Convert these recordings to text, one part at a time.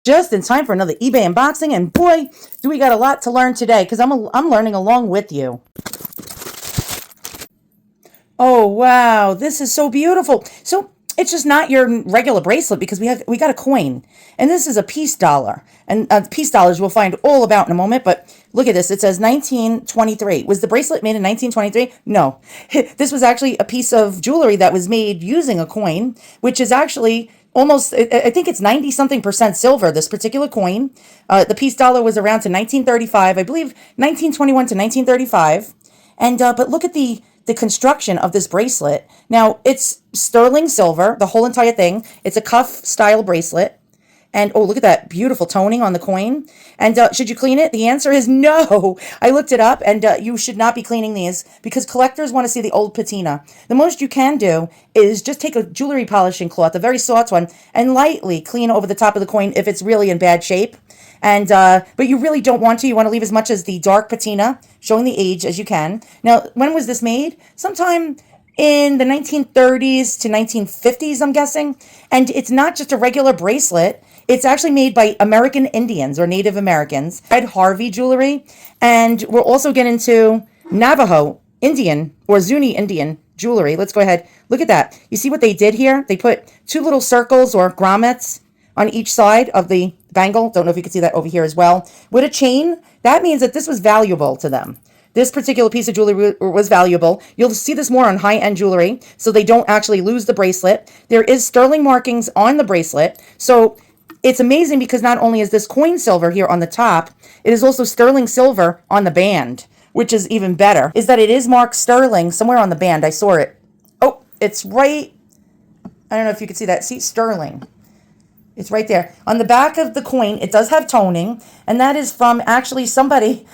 Just in time for another eBay unboxing, and boy, do we got a lot to learn today, because I'm learning along with you. Oh wow, this is so beautiful. So it's just not your regular bracelet because we got a coin, and this is a peace dollar, and peace dollars we'll find all about in a moment. But look at this; it says 1923. Was the bracelet made in 1923? No, this was actually a piece of jewelry that was made using a coin, which is actually almost, I think it's 90 something percent silver, this particular coin. The peace dollar was around to 1935, I believe 1921 to 1935. And but look at the construction of this bracelet. Now, it's sterling silver, the whole entire thing. It's a cuff style bracelet. And oh, look at that beautiful toning on the coin. And should you clean it? The answer is no. I looked it up, and you should not be cleaning these because collectors want to see the old patina. The most you can do is just take a jewelry polishing cloth, a very soft one, and lightly clean over the top of the coin if it's really in bad shape. And but you really don't want to. You want to leave as much as the dark patina, showing the age as you can. Now, when was this made? Sometime in the 1930s to 1950s, I'm guessing. And it's not just a regular bracelet. It's actually made by American Indians or Native Americans. Harvey jewelry. And we'll also get into Navajo Indian or Zuni Indian jewelry. Let's go ahead. Look at that. You see what they did here? They put two little circles or grommets on each side of the bangle. Don't know if you can see that over here as well. With a chain, that means that this was valuable to them. This particular piece of jewelry was valuable. You'll see this more on high-end jewelry, so they don't actually lose the bracelet. There is sterling markings on the bracelet, so it's amazing because not only is this coin silver here on the top, it is also sterling silver on the band, which is even better, is that it is marked sterling somewhere on the band. I saw it. Oh, it's right, I don't know if you can see that. See, sterling. It's right there. On the back of the coin, it does have toning, and that is from actually somebody's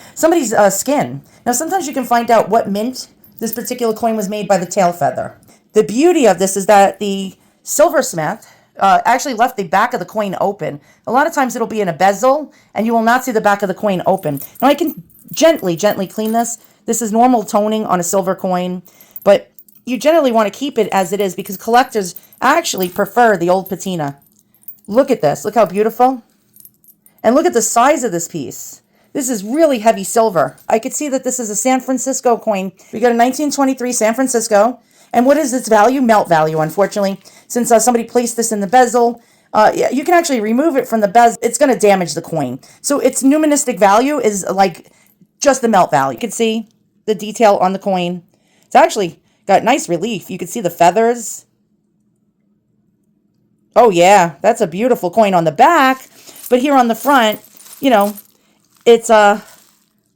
skin. Now, sometimes you can find out what mint this particular coin was made by the tail feather. The beauty of this is that the silversmith actually left the back of the coin open. A lot of times it'll be in a bezel, and you will not see the back of the coin open. Now, I can gently clean this. This is normal toning on a silver coin, but you generally want to keep it as it is because collectors actually prefer the old patina. Look at this. Look how beautiful. And look at the size of this piece. This is really heavy silver. I could see that this is a San Francisco coin. We got a 1923 San Francisco. And what is its value? Melt value, unfortunately. Since somebody placed this in the bezel, you can actually remove it from the bezel. It's going to damage the coin. So its numismatic value is like just the melt value. You can see the detail on the coin. It's actually got nice relief. You can see the feathers. Oh yeah, that's a beautiful coin on the back, but here on the front, you know, it's I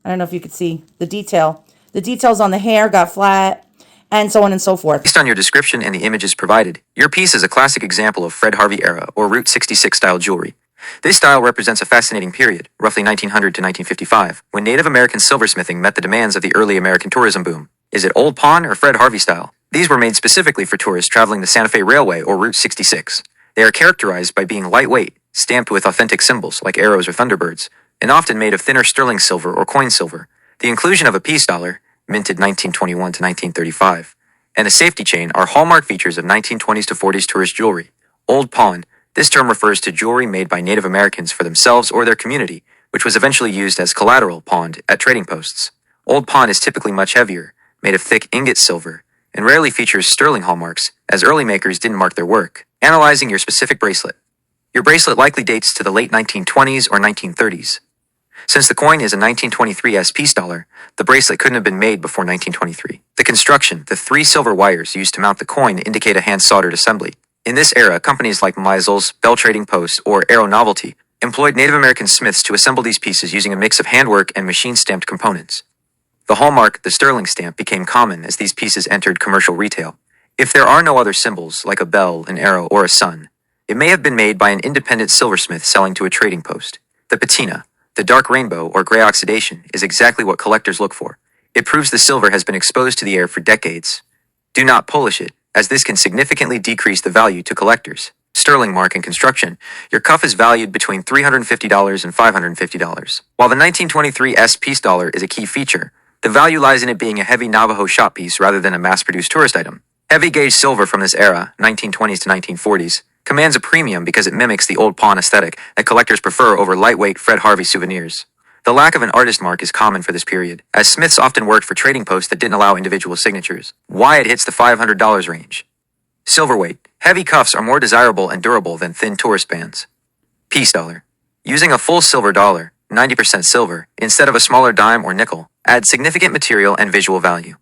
don't know if you could see the detail. The details on the hair got flat, and so on and so forth. Based on your description and the images provided, your piece is a classic example of Fred Harvey era or Route 66 style jewelry. This style represents a fascinating period, roughly 1900 to 1955, when Native American silversmithing met the demands of the early American tourism boom. Is it Old Pawn or Fred Harvey style? These were made specifically for tourists traveling the Santa Fe Railway or Route 66. They are characterized by being lightweight, stamped with authentic symbols like arrows or thunderbirds, and often made of thinner sterling silver or coin silver. The inclusion of a peace dollar, minted 1921 to 1935, and a safety chain are hallmark features of 1920s to 40s tourist jewelry. Old Pawn, this term refers to jewelry made by Native Americans for themselves or their community, which was eventually used as collateral pawned at trading posts. Old Pawn is typically much heavier, made of thick ingot silver, and rarely features sterling hallmarks, as early makers didn't mark their work. Analyzing your specific bracelet. Your bracelet likely dates to the late 1920s or 1930s. Since the coin is a 1923 S peace dollar, the bracelet couldn't have been made before 1923. The construction, the three silver wires used to mount the coin indicate a hand-soldered assembly. In this era, companies like Meisel's, Bell Trading Post, or Aero Novelty employed Native American smiths to assemble these pieces using a mix of handwork and machine-stamped components. The hallmark, the sterling stamp, became common as these pieces entered commercial retail. If there are no other symbols, like a bell, an arrow, or a sun, it may have been made by an independent silversmith selling to a trading post. The patina, the dark rainbow or gray oxidation, is exactly what collectors look for. It proves the silver has been exposed to the air for decades. Do not polish it, as this can significantly decrease the value to collectors. Sterling mark and construction, your cuff is valued between $350 and $550. While the 1923 S peace dollar is a key feature, the value lies in it being a heavy Navajo shop piece rather than a mass-produced tourist item. Heavy gauge silver from this era, 1920s to 1940s, commands a premium because it mimics the old pawn aesthetic that collectors prefer over lightweight Fred Harvey souvenirs. The lack of an artist mark is common for this period, as smiths often worked for trading posts that didn't allow individual signatures. Why it hits the $500 range. Silverweight. Heavy cuffs are more desirable and durable than thin tourist bands. Peace dollar. Using a full silver dollar, 90% silver, instead of a smaller dime or nickel, adds significant material and visual value.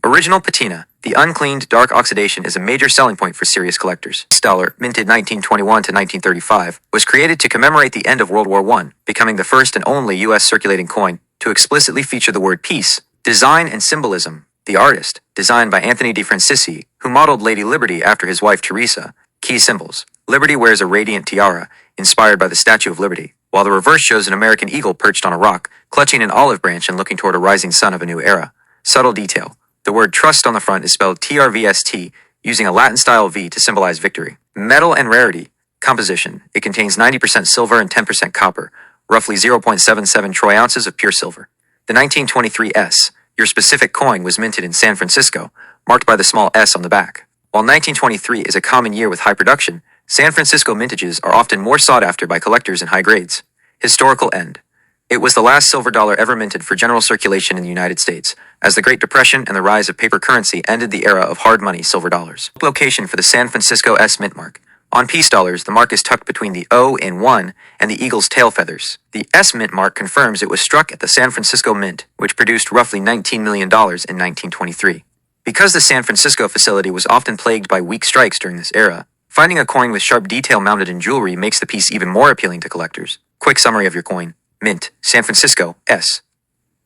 Original patina. The uncleaned dark oxidation is a major selling point for serious collectors. This dollar, minted 1921 to 1935, was created to commemorate the end of World War I, becoming the first and only U.S. circulating coin to explicitly feature the word peace. Design and symbolism. The artist, designed by Anthony de Francisci, who modeled Lady Liberty after his wife Teresa. Key symbols. Liberty wears a radiant tiara, inspired by the Statue of Liberty, while the reverse shows an American eagle perched on a rock, clutching an olive branch and looking toward a rising sun of a new era. Subtle detail. The word trust on the front is spelled TRVST, using a Latin-style V to symbolize victory. Metal and rarity. Composition. It contains 90% silver and 10% copper, roughly 0.77 troy ounces of pure silver. The 1923 S, your specific coin, was minted in San Francisco, marked by the small S on the back. While 1923 is a common year with high production, San Francisco mintages are often more sought after by collectors in high grades. Historical end. It was the last silver dollar ever minted for general circulation in the United States, as the Great Depression and the rise of paper currency ended the era of hard money silver dollars. Location for the San Francisco S mint mark. On peace dollars, the mark is tucked between the O in 1 and the eagle's tail feathers. The S mint mark confirms it was struck at the San Francisco Mint, which produced roughly $19 million in 1923. Because the San Francisco facility was often plagued by weak strikes during this era, finding a coin with sharp detail mounted in jewelry makes the piece even more appealing to collectors. Quick summary of your coin. Mint, San Francisco, S.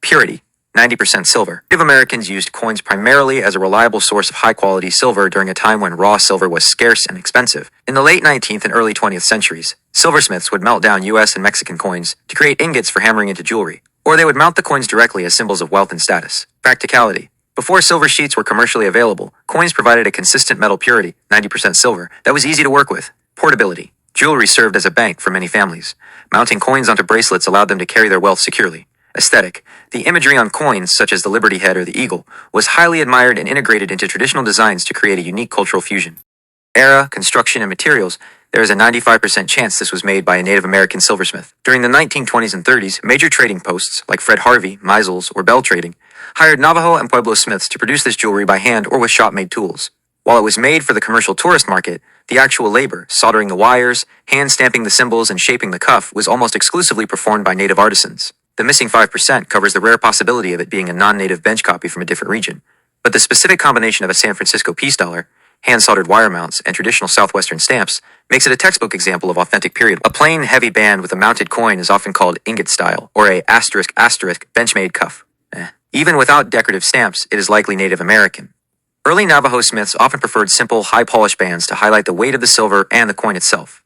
Purity, 90% silver. Native Americans used coins primarily as a reliable source of high-quality silver during a time when raw silver was scarce and expensive. In the late 19th and early 20th centuries, silversmiths would melt down US and Mexican coins to create ingots for hammering into jewelry, or they would mount the coins directly as symbols of wealth and status. Practicality. Before silver sheets were commercially available, coins provided a consistent metal purity, 90% silver, that was easy to work with. Portability. Jewelry served as a bank for many families. Mounting coins onto bracelets allowed them to carry their wealth securely. Aesthetic. The imagery on coins, such as the Liberty head or the eagle, was highly admired and integrated into traditional designs to create a unique cultural fusion. Era, construction, and materials. There is a 95% chance this was made by a Native American silversmith. During the 1920s and 30s, major trading posts, like Fred Harvey, Meisels, or Bell Trading, hired Navajo and Pueblo smiths to produce this jewelry by hand or with shop-made tools. While it was made for the commercial tourist market, the actual labor, soldering the wires, hand-stamping the symbols, and shaping the cuff, was almost exclusively performed by native artisans. The missing 5% covers the rare possibility of it being a non-native bench copy from a different region. But the specific combination of a San Francisco peace dollar, hand-soldered wire mounts, and traditional southwestern stamps makes it a textbook example of authentic period. A plain, heavy band with a mounted coin is often called ingot style, or a asterisk bench-made cuff. Even without decorative stamps, it is likely Native American. Early Navajo smiths often preferred simple, high-polish bands to highlight the weight of the silver and the coin itself.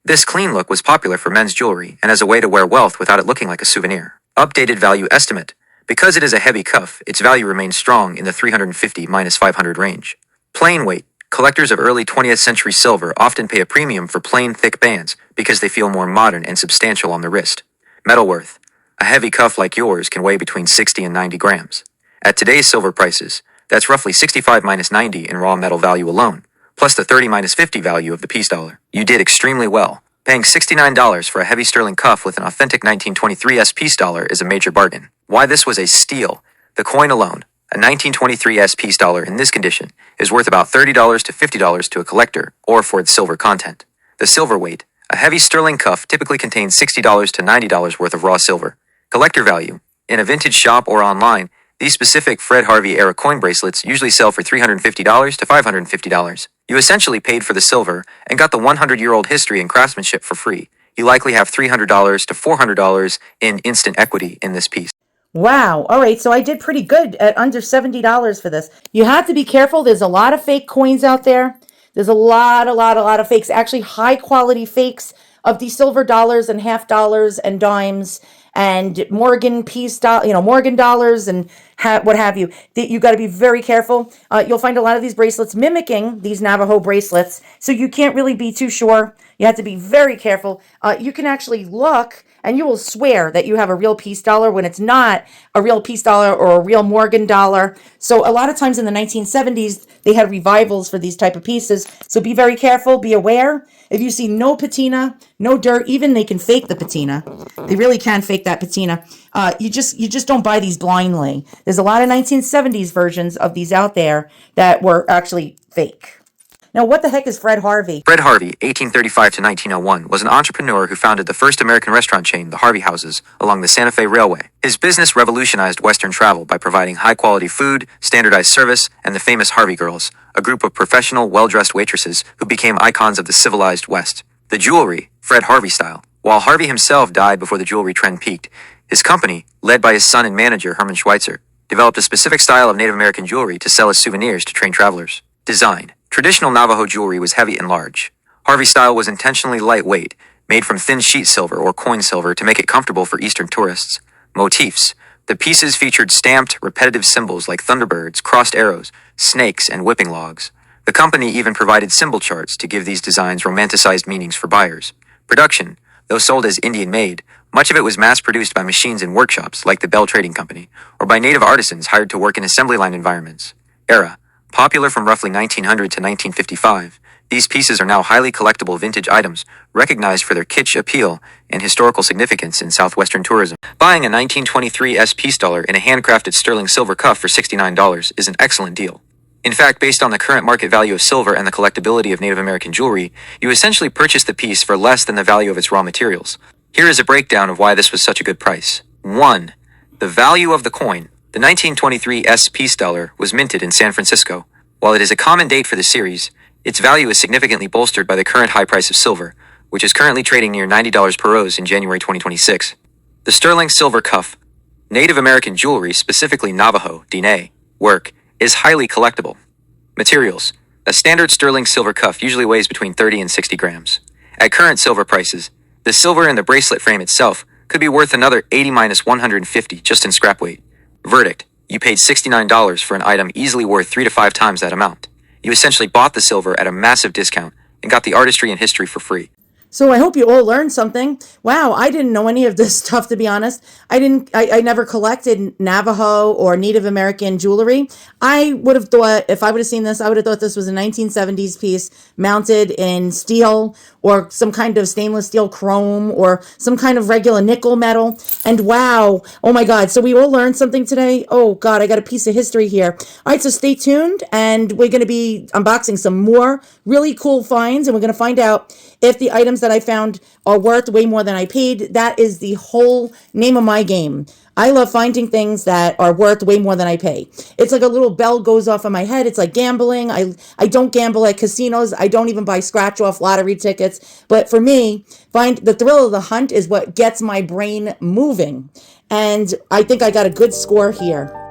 This clean look was popular for men's jewelry and as a way to wear wealth without it looking like a souvenir. Updated value estimate. Because it is a heavy cuff, its value remains strong in the 350 minus 500 range. Plain weight. Collectors of early 20th century silver often pay a premium for plain, thick bands because they feel more modern and substantial on the wrist. Metal worth. A heavy cuff like yours can weigh between 60 and 90 grams. At today's silver prices, that's roughly 65 minus 90 in raw metal value alone, plus the 30 minus 50 value of the peace dollar. You did extremely well. Paying $69 for a heavy sterling cuff with an authentic 1923 S peace dollar is a major bargain. Why this was a steal. The coin alone, a 1923 S peace dollar in this condition, is worth about $30 to $50 to a collector, or for its silver content. The silver weight. A heavy sterling cuff typically contains $60 to $90 worth of raw silver. Collector value. In a vintage shop or online, these specific Fred Harvey era coin bracelets usually sell for $350 to $550. You essentially paid for the silver and got the 100-year-old history and craftsmanship for free. You likely have $300 to $400 in instant equity in this piece. Wow. All right. So I did pretty good at under $70 for this. You have to be careful. There's a lot of fake coins out there. There's a lot of fakes, actually high quality fakes of these silver dollars and half dollars and dimes and Morgan Morgan dollars and what have you. You got to be very careful. You'll find a lot of these bracelets mimicking these Navajo bracelets, so you can't really be too sure. You have to be very careful. You can actually look, and you will swear that you have a real peace dollar when it's not a real peace dollar or a real Morgan dollar. So a lot of times in the 1970s, they had revivals for these type of pieces. So be very careful, be aware. If you see no patina, no dirt, even they can fake the patina. They really can fake that patina. You just don't buy these blindly. There's a lot of 1970s versions of these out there that were actually fake. Now, what the heck is Fred Harvey? Fred Harvey, 1835 to 1901, was an entrepreneur who founded the first American restaurant chain, the Harvey Houses, along the Santa Fe Railway. His business revolutionized Western travel by providing high-quality food, standardized service, and the famous Harvey Girls, a group of professional, well-dressed waitresses who became icons of the civilized West. The jewelry, Fred Harvey style. While Harvey himself died before the jewelry trend peaked, his company, led by his son and manager Herman Schweitzer, developed a specific style of Native American jewelry to sell as souvenirs to trained travelers. Design. Traditional Navajo jewelry was heavy and large. Harvey style was intentionally lightweight, made from thin sheet silver or coin silver to make it comfortable for Eastern tourists. Motifs. The pieces featured stamped, repetitive symbols like thunderbirds, crossed arrows, snakes, and whipping logs. The company even provided symbol charts to give these designs romanticized meanings for buyers. Production. Though sold as Indian-made, much of it was mass-produced by machines in workshops like the Bell Trading Company, or by native artisans hired to work in assembly line environments. Era. Popular from roughly 1900 to 1955, these pieces are now highly collectible vintage items, recognized for their kitsch appeal and historical significance in southwestern tourism. Buying a 1923 S peace dollar in a handcrafted sterling silver cuff for $69 is an excellent deal. In fact, based on the current market value of silver and the collectability of Native American jewelry, you essentially purchase the piece for less than the value of its raw materials. Here is a breakdown of why this was such a good price. 1. The value of the coin. The 1923 S peace dollar was minted in San Francisco. While it is a common date for the series, its value is significantly bolstered by the current high price of silver, which is currently trading near $90 per oz in January 2026. The sterling silver cuff. Native American jewelry, specifically Navajo, Diné, work, is highly collectible. Materials. A standard sterling silver cuff usually weighs between 30 and 60 grams. At current silver prices, the silver in the bracelet frame itself could be worth another 80 minus 150 just in scrap weight. Verdict. You paid $69 for an item easily worth 3 to 5 times that amount. You essentially bought the silver at a massive discount and got the artistry and history for free. So I hope you all learned something. Wow, I didn't know any of this stuff, to be honest. I never collected Navajo or Native American jewelry. I would have thought, if I would have seen this, I would have thought this was a 1970s piece mounted in steel or some kind of stainless steel chrome or some kind of regular nickel metal. And wow, oh my God. So we all learned something today. Oh God, I got a piece of history here. All right, so stay tuned and we're going to be unboxing some more really cool finds and we're going to find out if the items that I found are worth way more than I paid. That is the whole name of my game. I love finding things that are worth way more than I pay. It's like a little bell goes off in my head. It's like gambling. I don't gamble at casinos. I don't even buy scratch-off lottery tickets. But for me, find the thrill of the hunt is what gets my brain moving. And I think I got a good score here.